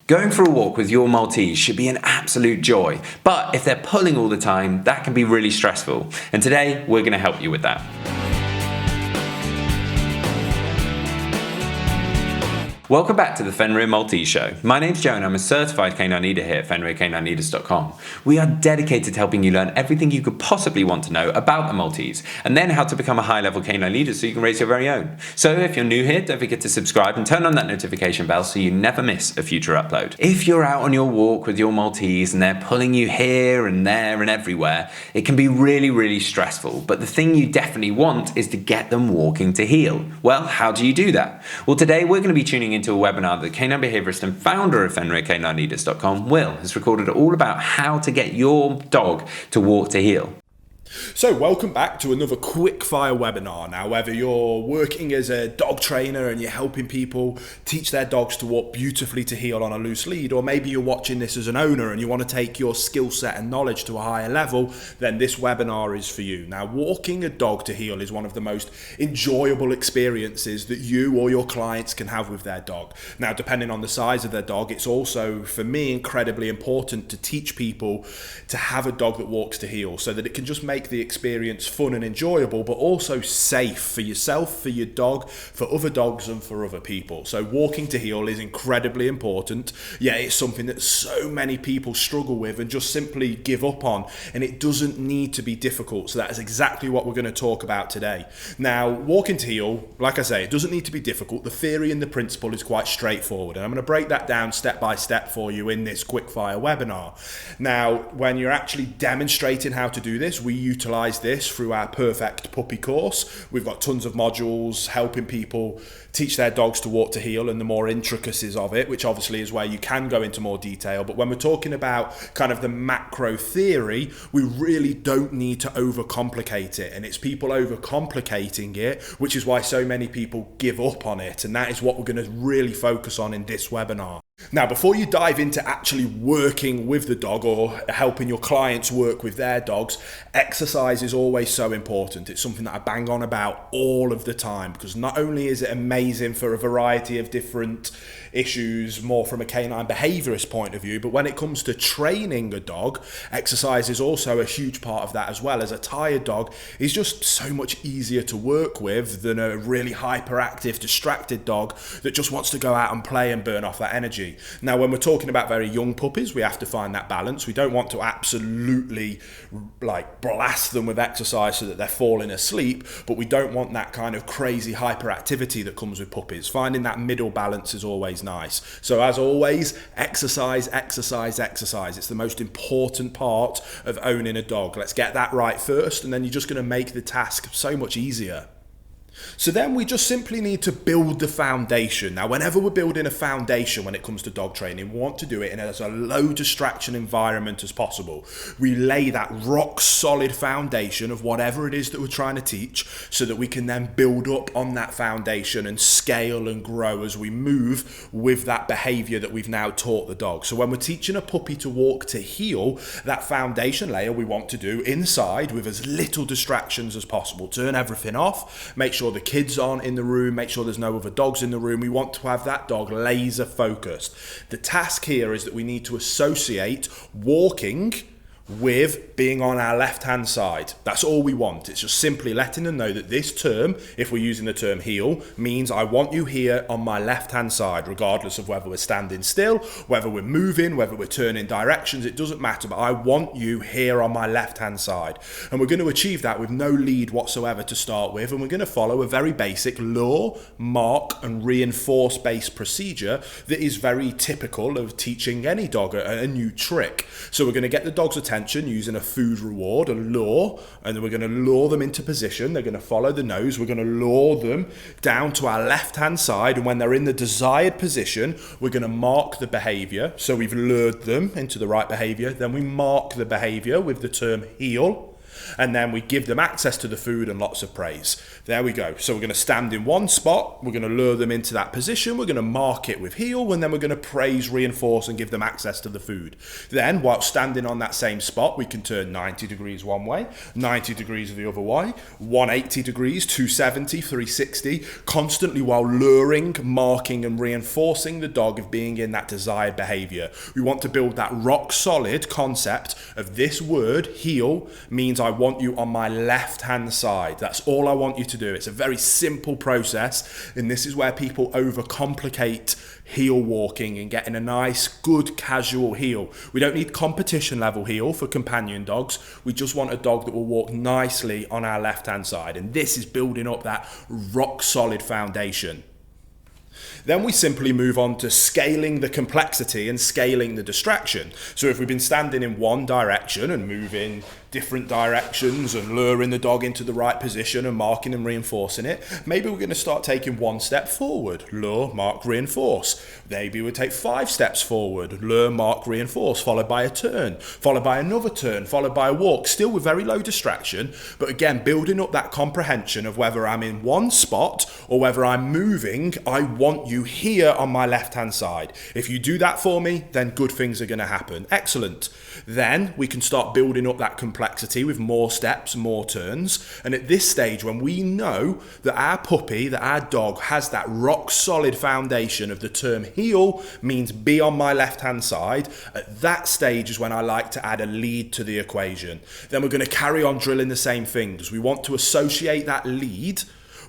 Going for a walk with your Maltese should be an absolute joy, but if they're pulling all the time, that can be really stressful. And today, we're going to help you with that. Welcome back to the Fenrir Maltese Show. My name's Joe and I'm a certified canine leader here at FenrirCanineLeaders.com. We are dedicated to helping you learn everything you could possibly want to know about the Maltese and then how to become a high-level canine leader so you can raise your very own. So if you're new here, don't forget to subscribe and turn on that notification bell so you never miss a future upload. If you're out on your walk with your Maltese and they're pulling you here and there and everywhere, it can be really stressful. But the thing you definitely want is to get them walking to heel. Well, how do you do that? Well, today we're going to be tuning into a webinar that canine behaviorist and founder of FenrirCanineLeaders.com, Will, has recorded all about how to get your dog to walk to heel. So welcome back to another quick-fire webinar. Now, whether you're working as a dog trainer and you're helping people teach their dogs to walk beautifully to heel on a loose lead, or maybe you're watching this as an owner and you want to take your skill set and knowledge to a higher level, then this webinar is for you. Now, walking a dog to heel is one of the most enjoyable experiences that you or your clients can have with their dog. Now, depending on the size of their dog, it's also, for me, incredibly important to teach people to have a dog that walks to heel so that it can just make the experience fun and enjoyable, but also safe for yourself, for your dog, for other dogs and for other people. So walking to heel is incredibly important. Yeah, it's something that so many people struggle with and just simply give up on, and it doesn't need to be difficult. So that is exactly what we're going to talk about today. Now, walking to heel, like I say, it doesn't need to be difficult. The theory and the principle is quite straightforward, and I'm going to break that down step by step for you in this quickfire webinar. Now, when you're actually demonstrating how to do this, we utilize this through our Perfect Puppy course. We've got tons of modules helping people teach their dogs to walk to heel and the more intricacies of it, which obviously is where you can go into more detail. But when we're talking about kind of the macro theory, we really don't need to overcomplicate it. And it's people overcomplicating it, which is why so many people give up on it. And that is what we're going to really focus on in this webinar. Now, before you dive into actually working with the dog or helping your clients work with their dogs, exercise is always so important. It's something that I bang on about all of the time, because not only is it amazing for a variety of different issues, more from a canine behaviorist point of view, but when it comes to training a dog, exercise is also a huge part of that as well. As a tired dog is just so much easier to work with than a really hyperactive, distracted dog that just wants to go out and play and burn off that energy. Now, when we're talking about very young puppies, we have to find that balance. We don't want to absolutely blast them with exercise so that they're falling asleep, but we don't want that kind of crazy hyperactivity that comes with puppies. Finding that middle balance is always nice. So as always, exercise. It's the most important part of owning a dog. Let's get that right first, and then you're just going to make the task so much easier. So then we just simply need to build the foundation. Now, whenever we're building a foundation when it comes to dog training, we want to do it in as a low distraction environment as possible. We lay that rock solid foundation of whatever it is that we're trying to teach so that we can then build up on that foundation and scale and grow as we move with that behavior that we've now taught the dog. So when we're teaching a puppy to walk to heel, that foundation layer we want to do inside with as little distractions as possible. Turn everything off, make sure the kids aren't in the room, make sure there's no other dogs in the room. We want to have that dog laser focused. The task here is that we need to associate walking with being on our left hand side. That's all we want. It's just simply letting them know that this term, if we're using the term heel, means I want you here on my left hand side, regardless of whether we're standing still, whether we're moving, whether we're turning directions, it doesn't matter, but I want you here on my left hand side. And we're going to achieve that with no lead whatsoever to start with, and we're going to follow a very basic lure, mark and reinforce based procedure that is very typical of teaching any dog a new trick. So we're going to get the dog's attention using a food reward, a lure, and then we're going to lure them into position. They're going to follow the nose. We're going to lure them down to our left hand side, and when they're in the desired position, we're going to mark the behavior. So we've lured them into the right behavior, then we mark the behavior with the term heel. And then we give them access to the food and lots of praise. There we go. So we're going to stand in one spot, we're going to lure them into that position, we're going to mark it with heel, and then we're going to praise, reinforce, and give them access to the food. Then, while standing on that same spot, we can turn 90 degrees one way, 90 degrees the other way, 180 degrees, 270, 360, constantly while luring, marking, and reinforcing the dog of being in that desired behavior. We want to build that rock solid concept of this word, heel, means I want you on my left hand side. That's all I want you to do. It's a very simple process, and this is where people overcomplicate heel walking and getting a nice, good, casual heel. We don't need competition level heel for companion dogs. We just want a dog that will walk nicely on our left hand side, and this is building up that rock solid foundation. Then we simply move on to scaling the complexity and scaling the distraction. So if we've been standing in one direction and moving different directions and luring the dog into the right position and marking and reinforcing it, maybe we're going to start taking one step forward, lure, mark, reinforce. Maybe we'll take 5 steps forward, lure, mark, reinforce, followed by a turn, followed by another turn, followed by a walk, still with very low distraction, but again, building up that comprehension of whether I'm in one spot or whether I'm moving. I want you here on my left-hand side. If you do that for me, then good things are going to happen. Excellent. Then we can start building up that complexity with more steps, more turns. And at this stage, when we know that our puppy, that our dog has that rock solid foundation of the term heel means be on my left-hand side, at that stage is when I like to add a lead to the equation. Then we're going to carry on drilling the same things. We want to associate that lead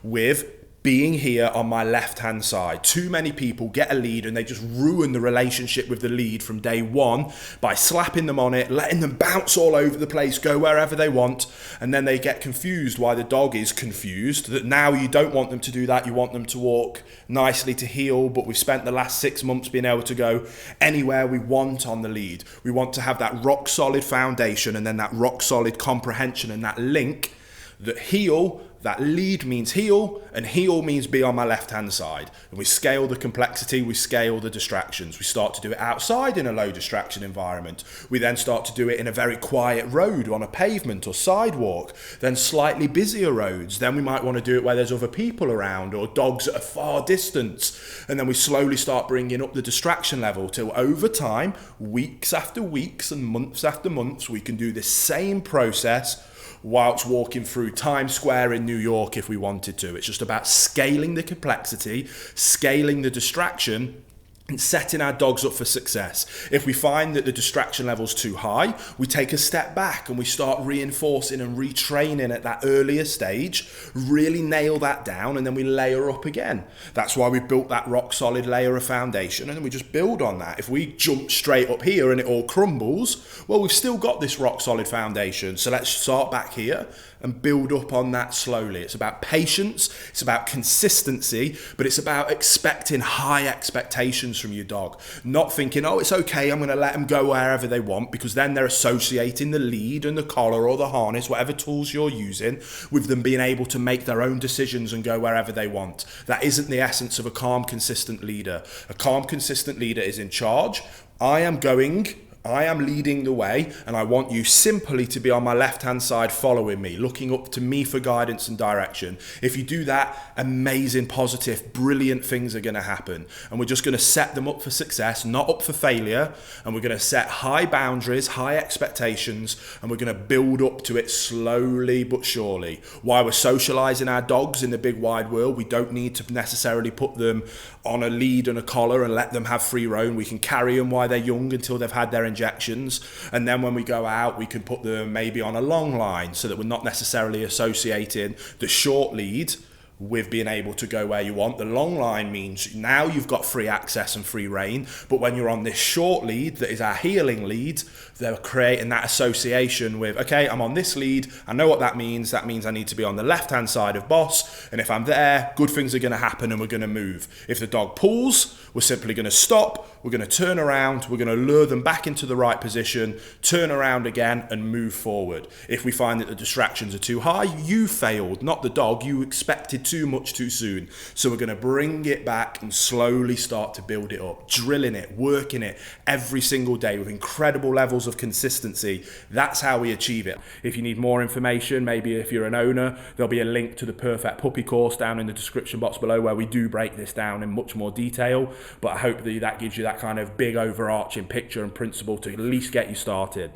with being here on my left-hand side. Too many people get a lead and they just ruin the relationship with the lead from day one by slapping them on it, letting them bounce all over the place, go wherever they want, and then they get confused why the dog is confused, that now you don't want them to do that, you want them to walk nicely to heel, but we've spent the last 6 months being able to go anywhere we want on the lead. We want to have that rock-solid foundation and then that rock-solid comprehension and that link that heel, that lead means heel, and heel means be on my left-hand side. And we scale the complexity, we scale the distractions. We start to do it outside in a low distraction environment. We then start to do it in a very quiet road, on a pavement or sidewalk, then slightly busier roads. Then we might want to do it where there's other people around or dogs at a far distance. And then we slowly start bringing up the distraction level till over time, weeks after weeks and months after months, we can do this same process whilst walking through Times Square in New York if we wanted to. It's just about scaling the complexity, scaling the distraction, and setting our dogs up for success. If we find that the distraction level's too high, we take a step back and we start reinforcing and retraining at that earlier stage, really nail that down, and then we layer up again. That's why we built that rock solid layer of foundation, and then we just build on that. If we jump straight up here and it all crumbles, well, we've still got this rock solid foundation. So let's start back here and build up on that slowly. It's about patience, it's about consistency, but it's about expecting high expectations from your dog. Not thinking, oh, it's okay, I'm going to let them go wherever they want, because then they're associating the lead and the collar or the harness, whatever tools you're using, with them being able to make their own decisions and go wherever they want. That isn't the essence of a calm, consistent leader. A calm, consistent leader is in charge. I am leading the way, and I want you simply to be on my left-hand side following me, looking up to me for guidance and direction. If you do that, amazing, positive, brilliant things are going to happen. And we're just going to set them up for success, not up for failure. And we're going to set high boundaries, high expectations, and we're going to build up to it slowly but surely. While we're socializing our dogs in the big wide world, we don't need to necessarily put them on a lead and a collar and let them have free roam. We can carry them while they're young until they've had their injections, and then when we go out we can put them maybe on a long line so that we're not necessarily associating the short lead with being able to go where you want. The long line means now you've got free access and free rein, but when you're on this short lead that is our healing lead, they're creating that association with, okay, I'm on this lead, I know what that means I need to be on the left hand side of boss, and if I'm there, good things are going to happen and we're going to move. If the dog pulls, we're simply going to stop, we're going to turn around, we're going to lure them back into the right position, turn around again and move forward. If we find that the distractions are too high, you failed, not the dog. You expected too much too soon. So we're going to bring it back and slowly start to build it up, drilling it, working it every single day with incredible levels of consistency. That's how we achieve it. If you need more information, maybe if you're an owner, there'll be a link to the Perfect Puppy course down in the description box below where we do break this down in much more detail. But I hope that gives you that kind of big overarching picture and principle to at least get you started.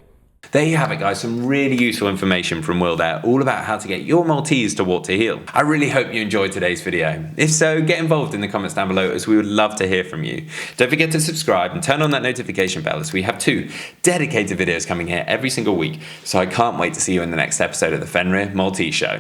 There you have it, guys, some really useful information from Will there, all about how to get your Maltese to walk to heel. I really hope you enjoyed today's video. If so, get involved in the comments down below as we would love to hear from you. Don't forget to subscribe and turn on that notification bell as we have 2 dedicated videos coming here every single week. So I can't wait to see you in the next episode of the Fenrir Maltese Show.